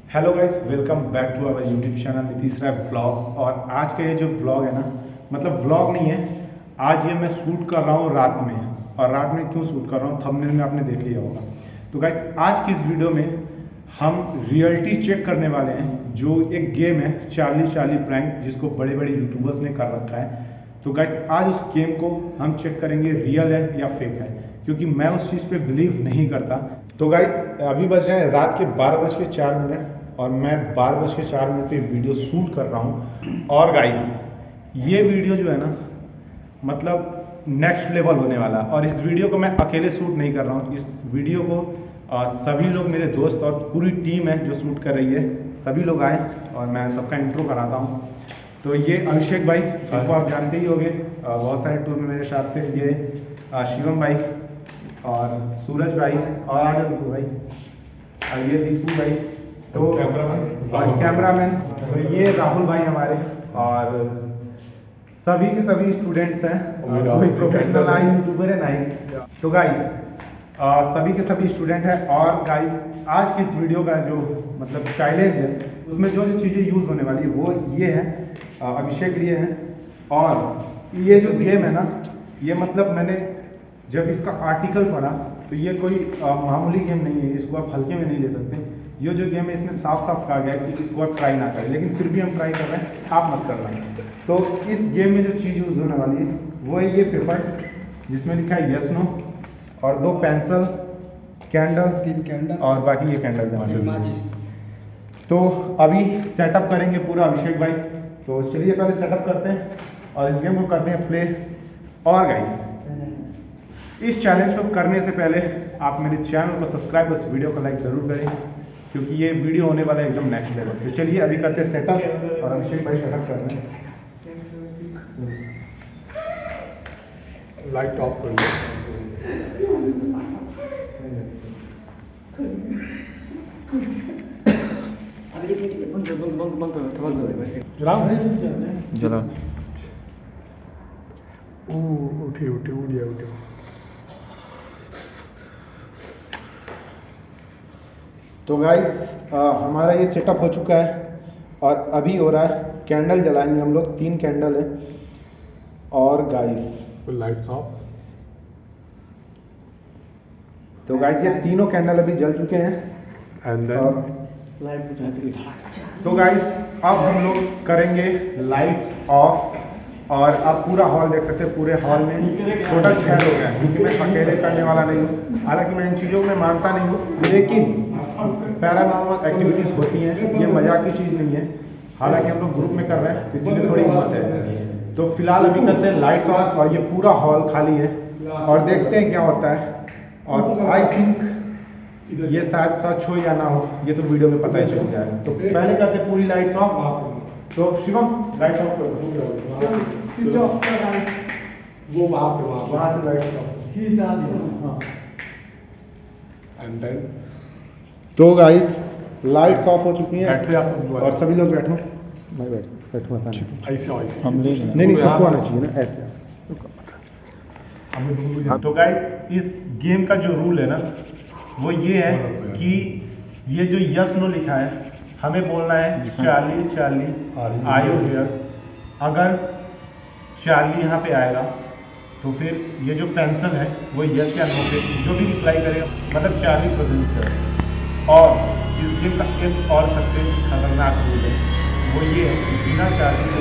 Hello guys, welcome back to our YouTube channel Nitish Rai vlog. और आज का ये जो व्लॉग है ना, मतलब व्लॉग नहीं है, आज ये मैं शूट कर रहा हूँ रात में। और रात में क्यों शूट कर रहा हूँ, थंबनेल में आपने देख लिया होगा। तो गाइस, आज की इस वीडियो में हम रियलिटी चेक करने वाले हैं। जो एक गेम है चार्ली चार्ली प्रैंक, जिसको बड़े बड़े यूट्यूबर्स ने कर रखा है। तो गाइस, आज उस गेम को हम चेक करेंगे रियल है या फेक है, क्योंकि मैं उस चीज़ पे बिलीव नहीं करता। तो गाइस, अभी बज रहे हैं रात के 12:04 और मैं 12:04 पे वीडियो शूट कर रहा हूँ। और गाइस, ये वीडियो जो है ना, मतलब नेक्स्ट लेवल होने वाला है। और इस वीडियो को मैं अकेले शूट नहीं कर रहा हूँ। इस वीडियो को सभी लोग, मेरे दोस्त और पूरी टीम है जो शूट कर रही है, सभी लोग आए और मैं सबका इंट्रो कराता हूँ। तो ये अभिषेक भाई, जिनको आप जानते ही होंगे, बहुत सारे टूर में मेरे साथ थे। ये शिवम भाई और सूरज भाई और आजा दीपू भाई और ये दीपू भाई, तो कैमरामैन। तो ये राहुल भाई हमारे, और सभी के सभी स्टूडेंट्स हैं, कोई प्रोफेशनल ना यूट्यूबर है नहीं। तो गाइस, सभी के सभी स्टूडेंट हैं। और गाइस, आज की इस वीडियो का जो मतलब चैलेंज है, उसमें जो जो चीज़ें यूज़ होने वाली है वो ये है, अभिषेक लिए हैं। और ये जो गेम है ना, ये मतलब मैंने जब इसका आर्टिकल पढ़ा तो ये कोई मामूली गेम नहीं है, इसको आप हल्के में नहीं ले सकते। ये जो गेम है, इसमें साफ साफ कहा गया है कि इसको आप ट्राई ना करें, लेकिन फिर भी हम ट्राई कर रहे हैं, आप मत करना। तो इस गेम में जो चीज़ यूज़ होने वाली है वो है ये पेपर, जिसमें लिखा है यस नो, और 2 पेंसिल, कैंडल, 3 कैंडल और बाकी ये कैंडल। तो अभी सेटअप करेंगे पूरा अभिषेक भाई। तो चलिए पहले सेटअप करते हैं और इस गेम को करते हैं प्ले। और गाइस, इस चैलेंज को करने से पहले आप मेरे चैनल को सब्सक्राइब और वीडियो को लाइक ज़रूर करें, क्योंकि ये वीडियो होने वाला है एकदम नेक्स्ट लेवल। तो चलिए अभी करते हैं सेटअप, और अभिषेक भाई सेटअप कर रहे हैं। लाइट ऑफ कर लो। चलो उठे उठे उठ गया उठे। तो गाइस, हमारा ये सेटअप हो चुका है और अभी हो रहा है कैंडल जलाएंगे हम लोग। 3 कैंडल है। और गाइस, लाइट्स ऑफ। तो गाइस, ये तीनों कैंडल अभी जल चुके हैं। एंड और देन तो गाइस, अब हम लोग करेंगे लाइट्स ऑफ। और आप पूरा हॉल देख सकते हैं। पूरे हॉल में टोटल 6 लोग हैं, क्योंकि मैं अकेले करने वाला नहीं हूँ। हालांकि मैं इन चीज़ों में मानता नहीं हूँ, लेकिन पैरानॉर्मल एक्टिविटीज़ होती हैं, ये मजाक की चीज़ नहीं है। हालांकि हम लोग ग्रुप में कर रहे हैं, तो इसलिए थोड़ी हिम्मत है। तो फिलहाल अभी करते हैं लाइट्स ऑफ, और ये पूरा हॉल खाली है और देखते हैं क्या होता है। और आई थिंक ये शायद सच हो या ना हो, ये तो वीडियो में पता ही चल जाएगा। तो पहले करते हैं पूरी लाइट्स ऑफ। तो शिवम, लाइट्स ऑफ कर दो। वो वहाँ से लाइट्स ऑफ। एंड देन तो गाइस, लाइट्स ऑफ हो चुकी हैं बैटरी आप और सभी लोग बैठो। मैं बैठूँ ऐसे ऐसे हम ले नहीं, सबको आना चाहिए ना ऐसे। तो गाइस, इस गेम का जो रूल है ना, वो ये है कि ये जो यस नो लिखा है, हमें बोलना है Charlie Charlie are you here. अगर चार्ली यहाँ पे आएगा तो फिर ये जो पेंसिल है वो यस या नो पे जो भी रिप्लाई करेगा, मतलब चार्ली प्रेजेंट है। और इस गेम का एक और सबसे खतरनाक रूल है, वो ये है कि बिना चार्ली से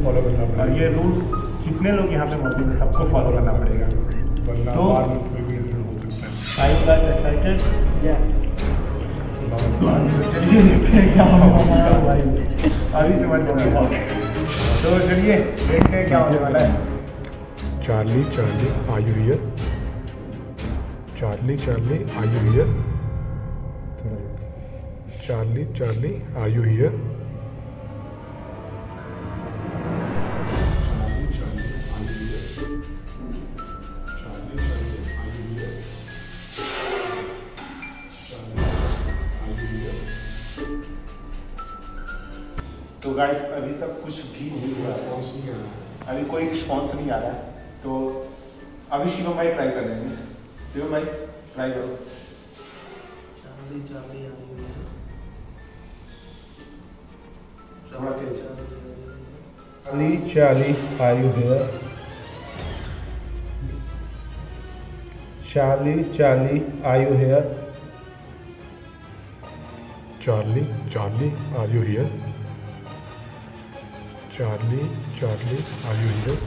फॉलो करना और पड़ेगा। ये रूल जितने लोग यहाँ पे मौजूद है सबको फॉलो करना पड़ेगा। वरना तो बाद में कोई भी इंसिडेंट हो सकता है। Are you guys excited? Yes. चलिए देखते हैं क्या होने वाला है भाई, अभी समझ में आ रहा है। तो चलिए देखते हैं क्या होने वाला है। Charlie Charlie are you here. Charlie Charlie are you here. Charlie Charlie are you here. तो गाइस, अभी तक कुछ भी नहीं हुआ है, अभी कोई रिस्पॉन्स नहीं आ रहा है। तो अभी शिवम भाई ट्राई कर लेंगे। शिवम भाई ट्राई करो। चार्ली चार्ली आ रही है। थोड़ा तेज। Charlie, are you here? Charlie, are you here? Charlie, are you here? Charlie, are you here?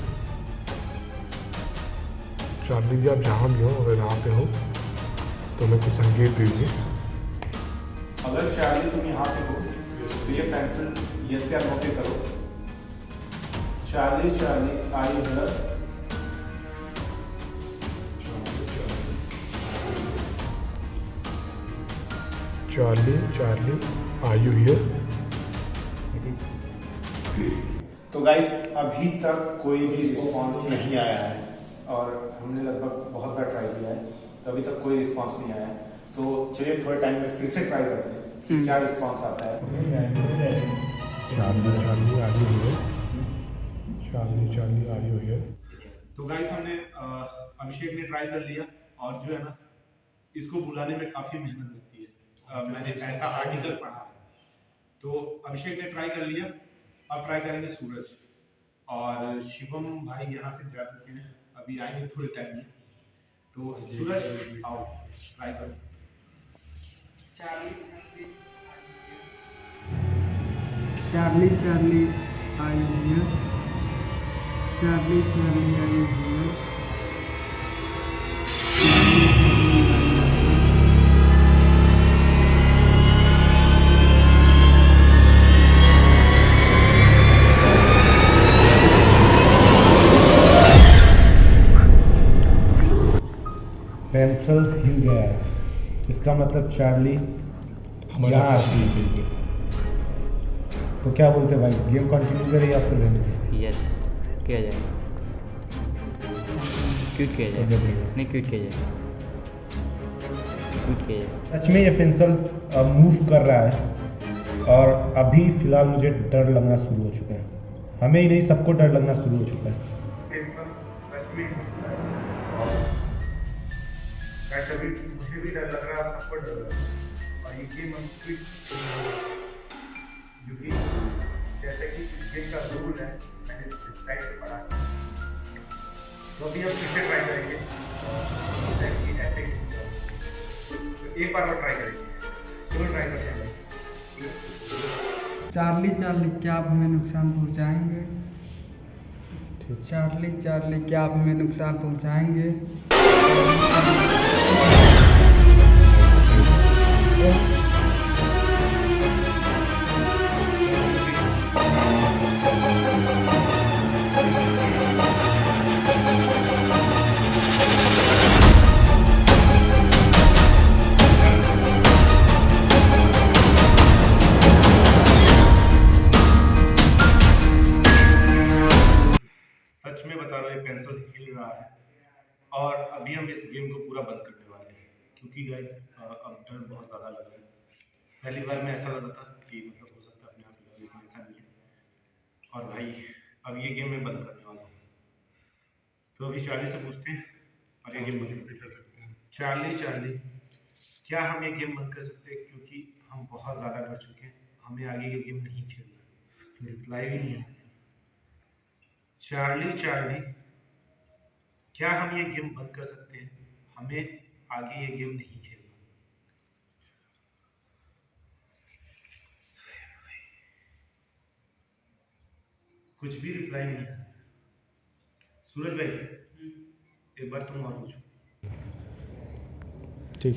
Charlie ji, आप जहाँ भी हो, अगर यहाँ पे हो तो मैं कुछ संकेत दीजिए। अगर चार्ली तुम यहाँ पे हो तो ये पेंसिल यस या नो पे करो। Charlie, are you here? Charlie, are you here? तो गाइस अभी तक कोई भी रिस्पॉन्स नहीं आया है और हमने लगभग बहुत बार ट्राई किया है, तो अभी तक कोई रिस्पॉन्स नहीं आया है। तो चलिए थोड़े टाइम में फिर से ट्राई करते हैं कि क्या रिस्पॉन्स आता है। Charlie, are you here? Charlie, are you here? तो गाइस हमने अभिषेक ने ट्राई कर लिया और जो है ना इसको बुलाने में काफ़ी मेहनत लगती है। मैंने ऐसा आर्टिकल पढ़ा। तो अभिषेक ने ट्राई कर लिया, अब ट्राई करेंगे सूरज और शिवम भाई यहाँ से जा चुके हैं, अभी आएंगे थोड़े टाइम में। तो सूरज आओ ट्राई करो। Charlie are you here? Charlie, are you here? Pencil हिल गया है, इसका मतलब चार्ली हमारा यहाँ तो क्या बोलते हैं भाई, गेम कंटिन्यू करें या फिर रहने दें? यस किया जाए, क्विट किया जाए, नहीं क्विट किया जाए, क्विट किया जाए। सच में ये पेंसिल मूव कर रहा है और अभी फिलहाल मुझे डर लगना शुरू हो चुका है। हमें ही नहीं, सबको डर लगना शुरू हो चुका है। मुझे भी डर लग रहा है, सबको डर लग रहा है और ये गेम हम क्विट, क्योंकि जैसे कि इस गेम का रूल है मैंने साइड पे पढ़ा, तो अभी हम फिर से ट्राई करेंगे ऐसे ही। तो एक बार और ट्राई करेंगे, चलो ट्राई करते हैं। चार्ली क्या आप हमें नुकसान पहुंचाएंगे? चार्ली क्या आप हमें नुकसान पहुंचाएंगे? सच में बता रहा हूँ, ये पेंसिल हिल रहा है और अभी हम इस गेम को पूरा बंद करने वाले हैं, क्योंकि गाइस अब डर बहुत ज़्यादा लग रहा है। पहली बार में ऐसा लगा था कि मतलब हो सकता है अपने आप ही, लेकिन ऐसा नहीं है। और भाई अब ये गेम मैं बंद करने वाला हूँ, तो अभी चार्ली से पूछते हैं और ये गेम बंद कर सकते हैं। चार्ली क्या हम ये गेम बंद कर सकते हैं, क्योंकि हम बहुत ज़्यादा डर चुके हैं, हमें आगे ये गेम नहीं खेलना। रिप्लाई भी नहीं है। चार्ली क्या हम ये गेम बंद कर सकते हैं, हमें आगे ये गेम नहीं खेलना। कुछ भी रिप्लाई नहीं है। सूरज भाई एक बार तुम और पूछो। ठीक,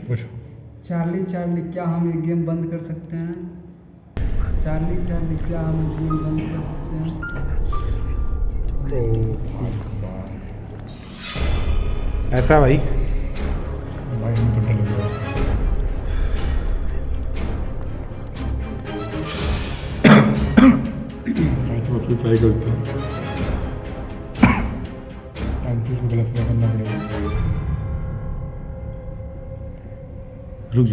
पूछो। चार्ली क्या हम ये गेम बंद कर सकते हैं? चार्ली क्या हम ये गेम बंद कर सकते हैं? ऐसा भाई ट्राई करते हैं। करना पड़ेगा। रुक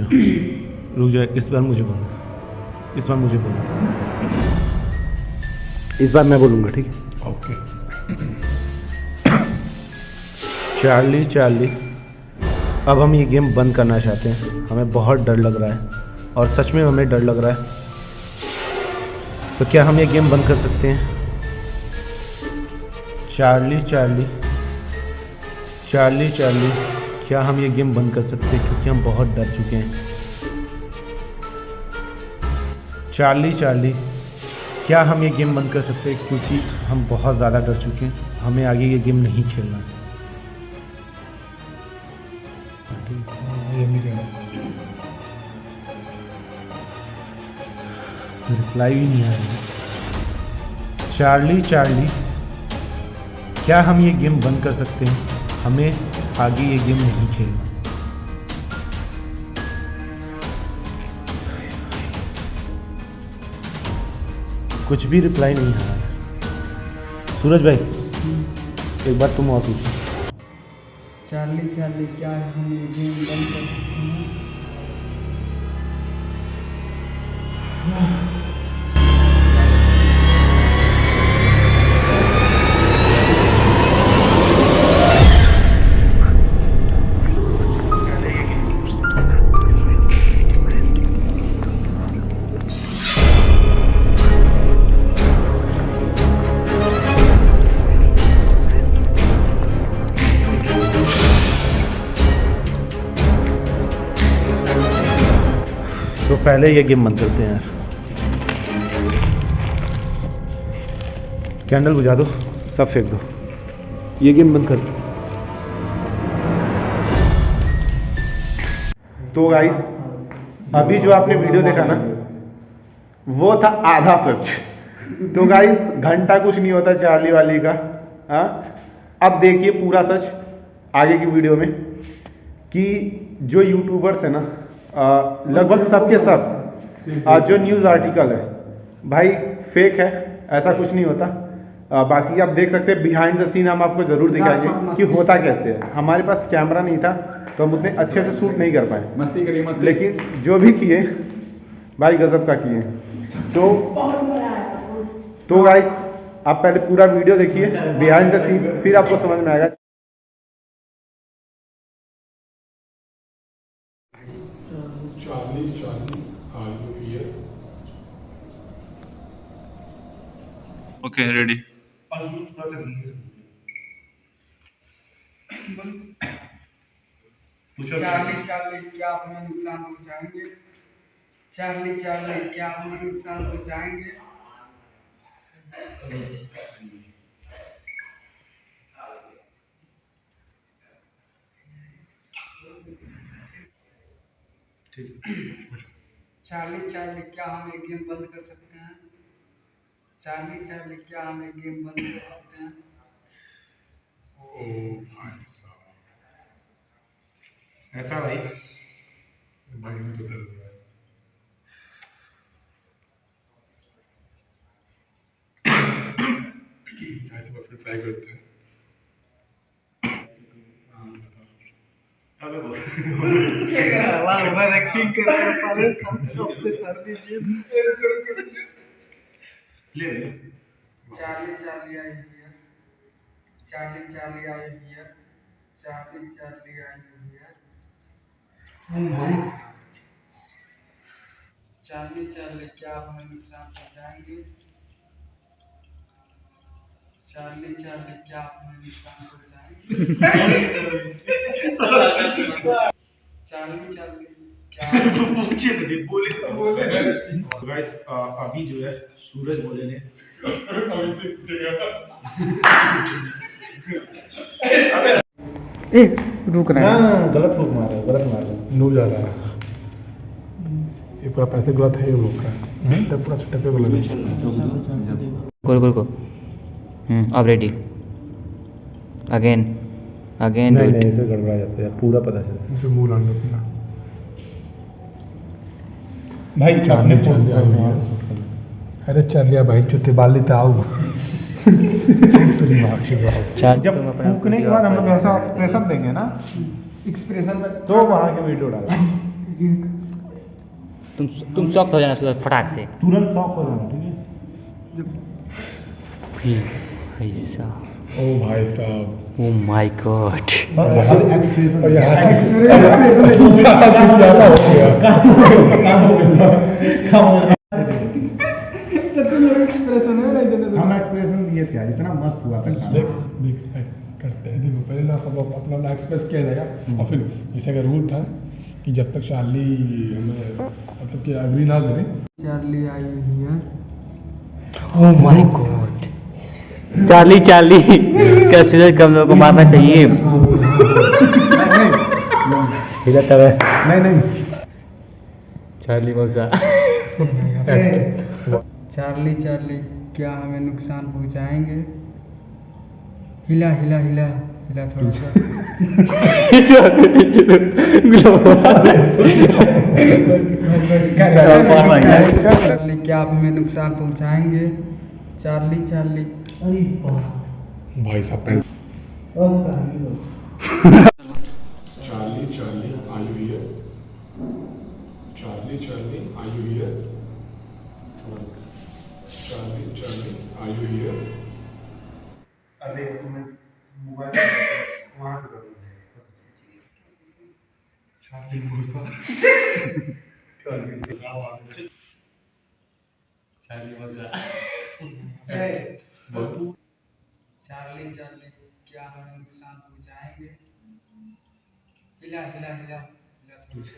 जाओ, इस बार मुझे बोलना था, इस बार मैं बोलूँगा, ठीक है? ओके। चार्ली अब हम ये गेम बंद करना चाहते हैं, हमें बहुत डर लग रहा है और सच में हमें डर लग रहा है। तो क्या हम ये गेम बंद कर सकते हैं? चार्ली चार्ली चार्ली चार्ली, क्या हम ये गेम बंद कर सकते हैं क्योंकि हम बहुत डर चुके हैं? चार्ली चार्ली, क्या हम ये गेम बंद कर सकते हैं क्योंकि हम बहुत ज़्यादा डर चुके हैं, हमें आगे ये गेम नहीं खेलना है। ये नहीं कहना। रिप्लाई भी नहीं आ रही। चार्ली चार्ली, क्या हम ये गेम बंद कर सकते हैं, हमें आगे ये गेम नहीं खेलना। कुछ भी रिप्लाई नहीं आ रहा है। सूरज भाई, एक बार तुम और पूछो। चार्ली चार्ली, क्या हम ये गेम बंद कर सकते हैं? तो पहले ये गेम बंद करते हैं यार। कैंडल बुझा दो, सब फेंक दो, ये गेम बंद कर दो। तो गाइस, अभी जो आपने वीडियो देखा ना, वो था आधा सच। तो गाइस, घंटा कुछ नहीं होता चार्ली वाली का। हाँ, अब देखिए पूरा सच आगे की वीडियो में कि जो यूट्यूबर्स है ना, लगभग सब के सब जो न्यूज़ आर्टिकल है भाई फेक है, ऐसा कुछ नहीं होता। बाकी आप देख सकते हैं बिहाइंड द सीन, हम आपको ज़रूर दिखाएंगे कि होता कैसे है। हमारे पास कैमरा नहीं था तो हम उतने अच्छे से शूट नहीं कर पाए, मस्ती करिए मस्ती। लेकिन जो भी किए भाई गजब का किए। तो गाइस, आप पहले पूरा वीडियो देखिए बिहाइंड द सीन, फिर आपको समझ में आएगा। Charlie Charlie, are you here? Okay ready. Charlie Charlie, क्या आप हमें नुकसान पहुंचाएंगे? चार्ली चार्ली, क्या आप हमें नुकसान पहुंचाएंगे? चार्ली चार्ली, क्या हम ये गेम बंद कर सकते हैं? चार्ली चार्ली, क्या हम ये गेम बंद कर सकते हैं? ओ भाई साहब, ऐसा भाई भाई मैं तो डर गया। ऐसे बार फिर ट्राई करते हैं। एक्टिंग कर रहा है साले, सबसे कर दीजिए। Charlie Charlie I here, Charlie Charlie I here, Charlie Charlie I here, Charlie Charlie, क्या आप हमें नुकसान पहुंचाएंगे? चार्ली चार्ली, क्या आप हमें नुकसान पहुंचाएंगे? चार्ली चार्ली, क्या गाइस, अभी जो है सूरज बोले ने रुक रहे हैं? हाँ, गलत फूक मार रहे हो, गलत मार रहे हो। नूब जा रहा है, ये पूरा पैसे गलत है, ये लोग का तो पूरा सेटअप पे गलत है। को अब रेडी। अगेन अगेन नहीं नहीं, ऐसे गड़बड़ा जाता है, पूरा पता चलता इसे मुंह लाने अपना। है भाई। चार्ली अपने फोन से चार्ली वहाँ से शूट करना। अरे चलिए भाई, चुते बाली तो आओ। जब फूकने के बाद हम लोग ऐसा एक्सप्रेशन देंगे ना, एक्सप्रेशन तो वहाँ की वीडियो डालना। तुम शॉक हो जाना सूरज फटाक से। तुरंत शॉक हो जाना, ठीक है। भाई साहब, ओ भाई साहब, Oh my God. एक्सप्रेशन और यहाँ एक्सप्रेशन है ना हम एक्सप्रेशन दिए थे यार, इतना मस्त हुआ था खाना। देख देख करते हैं, देखो पहले ना सब लोग अपना अपना एक्सप्रेस किया जाएगा और फिर जैसे का रूल था कि जब तक चार्ली हमें मतलब कि अग्री ना करे। Charlie I here. Oh my God. Charlie Charlie क्या सूरज कम लोगों को मारना चाहिए। हिला तब नहीं नहीं, चार्ली मौसा। चार्ली चार्ली क्या हमें नुकसान पहुंचाएंगे? हिला हिला हिला हिला थोड़ा सा। चार्ली क्या आप हमें नुकसान पहुंचाएंगे? Charlie Charlie. भाई साहब पहले Charlie Charlie are you here? Charlie Charlie are you here? Charlie Charlie are you here? अरे तुम्हें मोबाइल वहाँ से कर चार्ली मौसा। चार्ली चार्ली क्या हमें नुकसान पहुंचाएंगे? हिला हिला हिला हिला थोड़ा सा।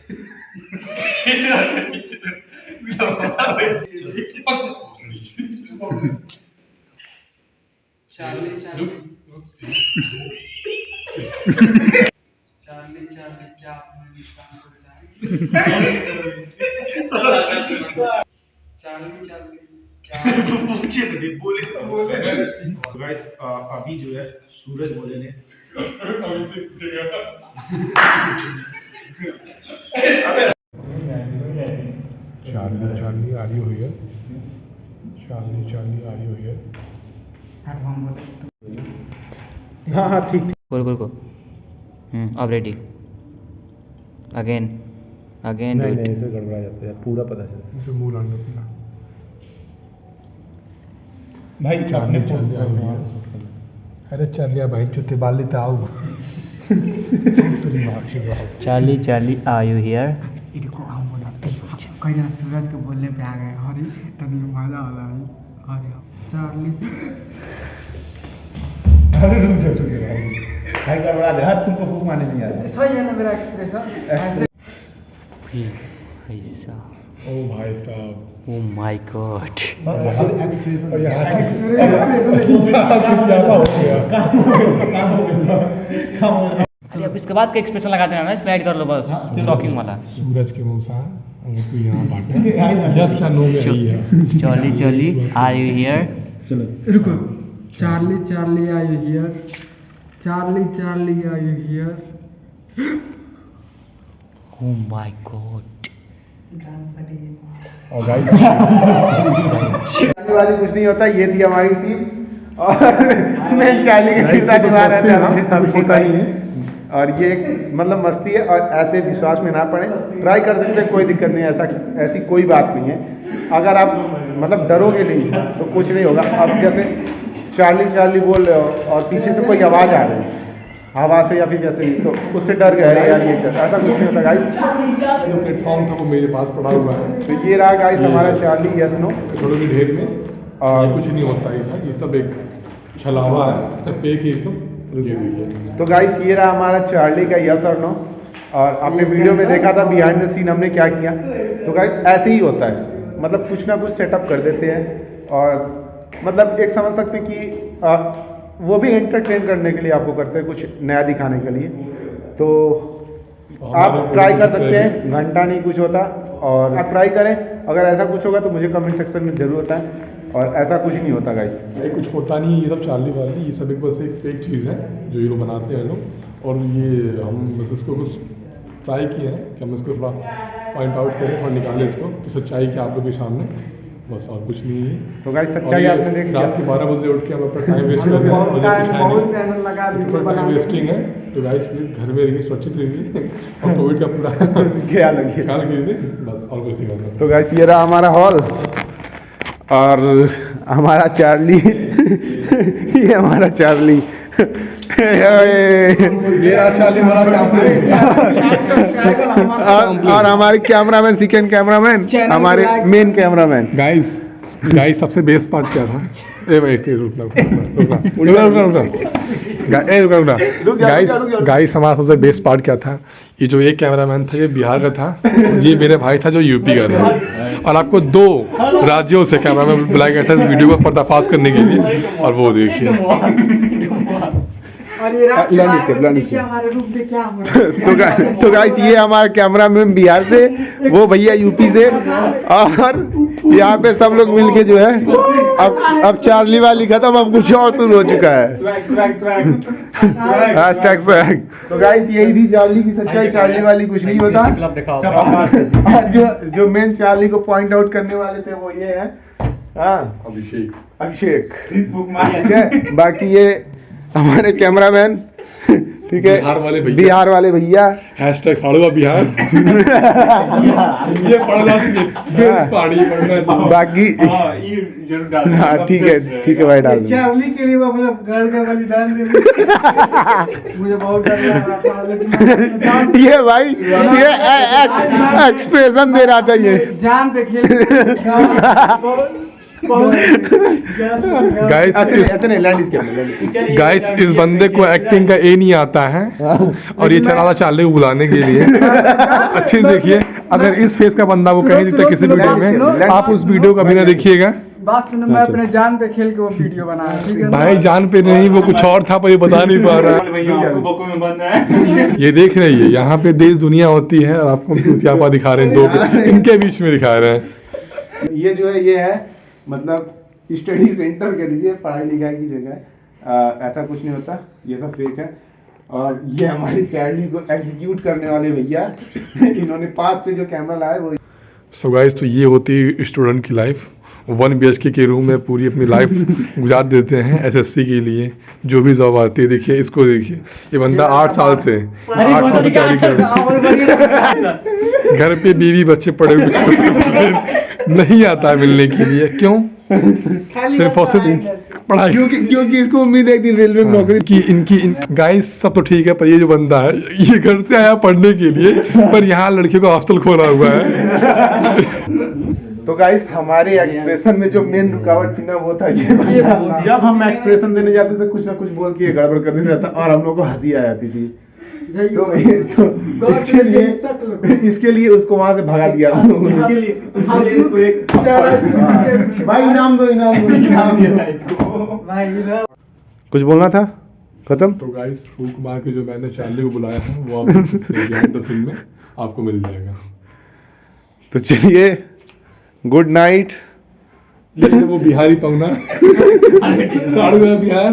चार्ली चार्ली चार्ली चार्ली क्या आप हमें नुकसान पहुंचाएंगे? चार्ली चार्ली क्या गाइस अभी जो है सूरज बोले ने Charlie Charlie are you here? Charlie Charlie are you here? हाँ हाँ ठीक को अब रेडी अगेन अगेन नहीं नहीं, इसे गड़बड़ा जाता है पूरा पता चलता इसे मुंह लाना अपना। है भाई। चार्ली आपने फोन चार्ली किया, आर यू वहाँ हियर? से शूट करना। अरे चार्ली भाई चुते बाली तो आओ। तेरी माँ की बात। Charlie Charlie are you here? कहीं सूरज के बोलने पे आ गए। हरी तभी वाला वाला हरी चार्ली अरे रुक जा भाई, गड़बड़ा दे हर, तुमको फूक मारने नहीं आ रहा। सही है ना मेरा एक्सप्रेशन ऐसे। भाई साहब। ओ भाई साहब। Oh my God. एक्सप्रेशन और यहाँ अरे अब इसके बाद का एक्सप्रेशन लगाते हैं ना, इसमें ऐड कर लो बस शॉकिंग वाला। सूरज के मौसा हमको यहाँ बांटे जस्ट का नो में यही है। Charlie Charlie are you here? चलो रुको। Charlie Charlie I here? Charlie Charlie I here? Oh my God. और गाइस वाली कुछ नहीं होता, ये थी हमारी टीम और मैं चार्ली के किरदार निभा रहा था। कुछ होता नहीं है। और ये एक मतलब मस्ती है और ऐसे विश्वास में ना पड़े, ट्राई कर सकते हैं, कोई दिक्कत नहीं है, ऐसी कोई बात नहीं है। अगर आप मतलब डरोगे नहीं तो कुछ नहीं होगा। अब जैसे चार्ली चार्ली बोल रहे हो और पीछे से कोई आवाज़ आ रही है हवा से या फिर जैसे ही, तो उससे डर गए अरे यार ये ऐसा कुछ नहीं होता गाइस। जो प्लेटफॉर्म था वो मेरे पास पड़ा हुआ है तो ये रहा गाइस हमारा चार्ली यस नो। कचौड़ों की ढेर में और कुछ नहीं होता है, ये सब एक छलावा है, फेक है ये सब। ये देखिए तो गाइस ये रहा हमारा चार्ली का यस और नो। और आपने वीडियो में देखा था बिहाइंड द सीन हमने क्या किया। तो गाइस ऐसे ही होता है, मतलब कुछ ना कुछ सेटअप कर देते हैं और मतलब एक समझ सकते हैं कि वो भी एंटरटेन करने के लिए आपको करते हैं, कुछ नया दिखाने के लिए। तो आप ट्राई कर सकते हैं, घंटा नहीं कुछ होता। और आप ट्राई करें, अगर ऐसा कुछ होगा तो मुझे कमेंट सेक्शन में जरूर बताएं। और ऐसा कुछ नहीं होता गाइस, ये कुछ होता नहीं, ये सब चार्ली वाली ये सब एक बस एक फेक चीज़ है जो ये लोग बनाते हैं लोग। और ये हम बस इसको कुछ ट्राई किए हैं कि हम इसको थोड़ा पॉइंट आउट करें और निकालें इसको कि सच्चाई क्या आप लोग के सामने, बस और कुछ नहीं है। तो गाइस सच्चाई आपने देख लिया। रात के 12 बजे उठ के हम अपना टाइम वेस्ट कर रहे हैं, मुझे कुछ है बहुत नहीं, मेहनत लगा थोड़ा टाइम वेस्टिंग है। तो गाइस प्लीज़ घर में रहिए, सुरक्षित रहिए और कोविड का पूरा ख्याल रखिए। ख्याल कीजिए, बस और कुछ नहीं करना। तो गाइस ये रहा हमारा हॉल और हमारा चार्ली ये हमारा चार्ली और हमारे कैमरामैन, सेकंड कैमरामैन, हमारे मेन कैमरामैन। गाइस सबसे बेस्ट पार्ट क्या था? गाइस हमारा सबसे बेस्ट पार्ट क्या था? ये जो एक कैमरामैन था ये बिहार का था, ये मेरे भाई था जो यूपी का था, और आपको 2 राज्यों से कैमरामैन बुलाया गया था इस वीडियो को पर्दाफाश करने के लिए। और वो देखिए तो गाइस ये हमारा कैमरामैन बिहार से, वो भैया यूपी से, और यहाँ पे सब लोग मिलके जो है अब चार्ली वाली खत्म, अब कुछ और शुरू हो चुका है। Hashtag swag. तो गाइस यही थी चार्ली की सच्चाई, चार्ली वाली कुछ नहीं होता। और जो मेन चार्ली को पॉइंट आउट करने वाले थे वो ये है अभिषेक, ठीक है। बाकी ये हमारे कैमरामैन, ठीक है, बिहार वाले भैया। हैशटैग साड़ुआ बिहार। ये पढ़ना चाहिए, बाकी हाँ ठीक है भाई, डाल दो। चार्ली के लिए वो अपना घर का वाली डाल दे। मुझे बहुत डर लग रहा था, लेकिन ये भाई ये एक्सप्रेशन दे रहा था, ये जान पे खेल। गाइस इस बंदे को एक्टिंग का ए नहीं आता है, और ये चला था चार्ली को बुलाने के लिए। अच्छे से देखिए, अगर इस फेस का बंदा वो कहीं दिखता किसी वीडियो में, आप उस वीडियो का भी ना देखिएगा। बात सुनो, मैं अपने जान पे खेल के वो वीडियो बनाया, ठीक है? भाई जान पे नहीं, वो कुछ और था पर ये बता नहीं पा रहा है। ये देख रहे हैं, यहाँ पे देश दुनिया होती है और आपको चुतियापा दिखा रहे हैं, 2 इनके बीच में दिखा रहे हैं। ये जो है ये है मतलब स्टडी सेंटर कह लीजिए, पढ़ाई लिखाई की जगह। ऐसा कुछ नहीं होता, ये सब फेक है। और ये हमारी चार्ली को एग्जीक्यूट करने वाले भैया, इन्होंने पास से जो कैमरा लाया वो। सो गाइस, तो ये होती है स्टूडेंट की लाइफ। 1 BHK के रूम में पूरी अपनी लाइफ गुजार देते हैं SSC के लिए, जो भी जॉब आती है। देखिए इसको, देखिए ये बंदा 8 साल से तैयारी कर रहा है, घर पे बीवी बच्चे पड़े हुए नहीं आता है मिलने के लिए। क्यों? सिर्फ और सिर्फ पढ़ाई, क्योंकि इसको उम्मीद है एक दिन रेलवे में नौकरी की। इनकी गाइस सब तो ठीक है, पर ये जो बंदा है ये घर से आया पढ़ने के लिए, पर यहाँ लड़कियों का हॉस्टल खोला हुआ है। तो गाइस हमारे एक्सप्रेशन में जो मेन रुकावट थी ना, वो था ये जब हम एक्सप्रेशन देने जाते थे कुछ ना कुछ बोल के गड़बड़ कर देता था, और हम लोग को हंसी आ जाती थी। तो इसके लिए उसको वहां से भगा दिया। भाई इनाम दो। कुछ बोलना था? खत्म। तो गाइस फूक मार के जो मैंने चार्ली को बुलाया था वो आप फिल्म में आपको मिल जाएगा। तो चलिए, गुड नाइट। वो बिहारी पौना साड़ू बिहार।